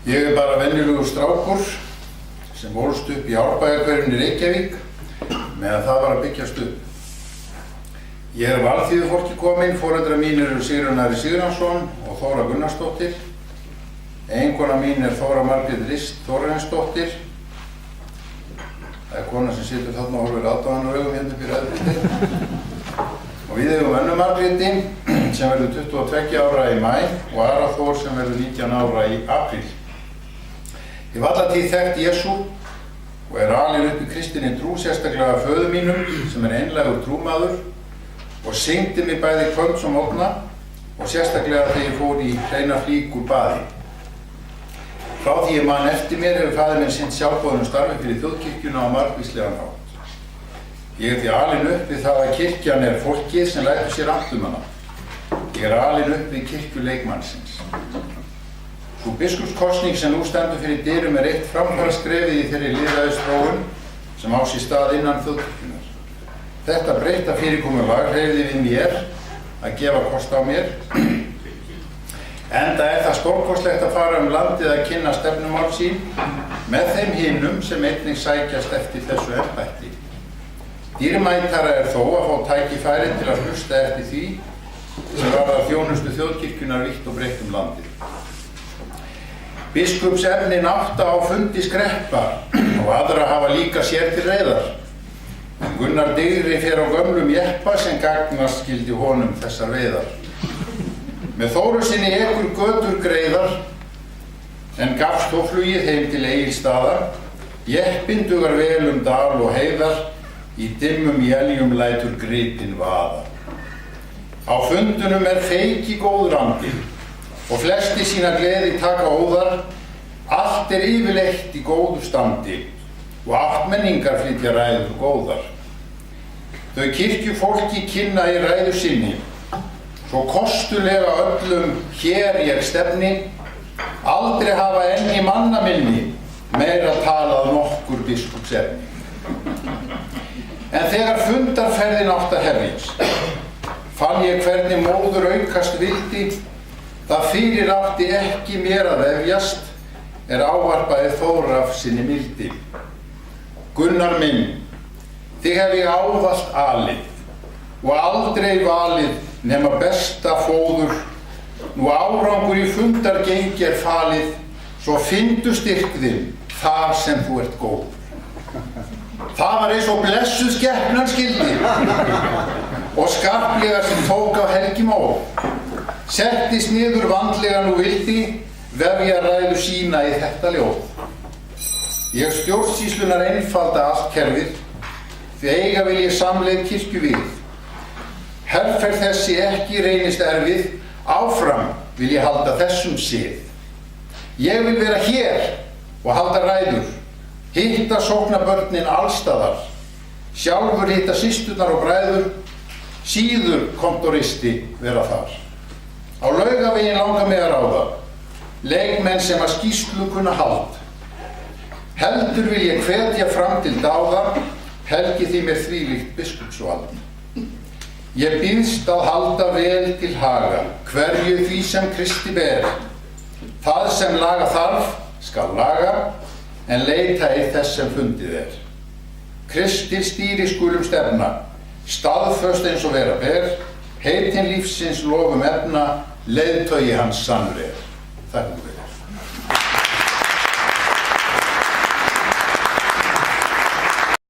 Ég bara venjulegur strákur sem ólst upp í Árbæjarhverfinu Reykjavík meðan það var að byggjast upp. Ég valþýðufólki kominn, foreldrar mínir eru Sigurjón Ari Sigurjónsson og Þóra Gunnarsdóttir. Eiginkona mín Þóra Margrét Rist Þórarinsdóttir. Það kona sem situr þarna og horfir aðdáunaraugum hérna fyrir aðbreytið. Og við eigum Önnu Margréti sem verður 22 ára í maí og Ara Þór sem verður 19 ára í apríl. Ég hef alla tíð þekkt Jesú og alinn upp í kristinni trú, sérstaklega föður mínum sem einlægur trúmaður og syngdi mig bæði kvölds og morgna og sérstaklega þegar ég fór í hreina flík úr baði. Frá því ég man eftir mér hefur faðir minn sinnt sjálfboðnu starfi fyrir þjóðkirkjuna á margvíslegan hátt. Ég því alinn upp við það að kirkjan fólkið sem lætur sér allt hana. Ég alinn upp við kirkju leikmannsins. Sú biskupskosning sem nú stendur fyrir dyrum eitt framfaraskrefið í þeirri lýðræðisþróun sem á sér stað innan þjóðkirkjunnar. Þetta breytta fyrirkomulag hreyfði við mér að gefa kost á mér, enda það stórkostlegt að fara landið að kynna stefnumál sín með þeim hinum sem einnig sækjast eftir þessu embætti. Dýrmætara þó að fá tækifæri til að hlusta eftir því sem varðar þjónustu þjóðkirkjunnar vítt og breitt landið. Biskupsefnin 8 á fundi skreppa og aðra hafa líka sér til reiðar. Gunnar Digri fer á gömlum jeppa sem gagnast skildi honum þessar veiðar. Með Þóru sinni ekur götur greiðar en gafst þó flugið heim til Egilsstaða. Jeppinn dugar vel dal og heiðar, í dimmum éljum lætur gripinn vaða. Á fundunum feiki góður andi og flesti sína gleði taka óðar. Allt yfirleitt í góðu standi og áttmenningar flytja ræður góðar. Þau kirkjufólki kynna í ræðu sinni, svo kostulega öllum hér ég stefni, aldrei hafa enn í manna minni meira talað nokkur biskupsefni. En þegar fundarferðin átt að hefjast, fann ég hvernig móður aukast vildi, það fyrir átti ekki mér að vefjast, ávarpaði Þór af sinni mildi. Gunnar minn, þig hef ég ávallt alið og aldrei valið nema besta fóður. Nú árangur í fundargengi falið, svo fyndu styrk þinn þar sem þú ert góð. Það var eins og blessuð skepnan skildi og skarplega sem tók á helgi mór. Settist niður vandlega nú vildi, vefja ræðu sína í þetta ljóð. Ég stjórnsýslunar einfalda allt kerfið, því eiga vil ég samleið kirkju við. Herferð þessi ekki reynist erfið, áfram vil ég halda þessum sið. Ég vil vera hér og halda ræður, hitta sóknabörnin allstaðar, sjálfur hitta systurnar og bræður, síður kontoristi vera þar. Á Laugaveginn langar mig að ráða, leikmenn sem að skýrslu kunna hald. Heldur vil ég hvetja fram til dáða, helgi því mér þvílíkt biskupsvald. Ég býðst að halda vel til haga, hverju því sem Kristi ber. Það sem laga þarf, skal laga, en leita í þess sem fundið Kristi stýri skulum stefna, staðföst eins og vera ber, heitin lífsins lofum efna, leiðtogi hans sannur Þakka fyrir.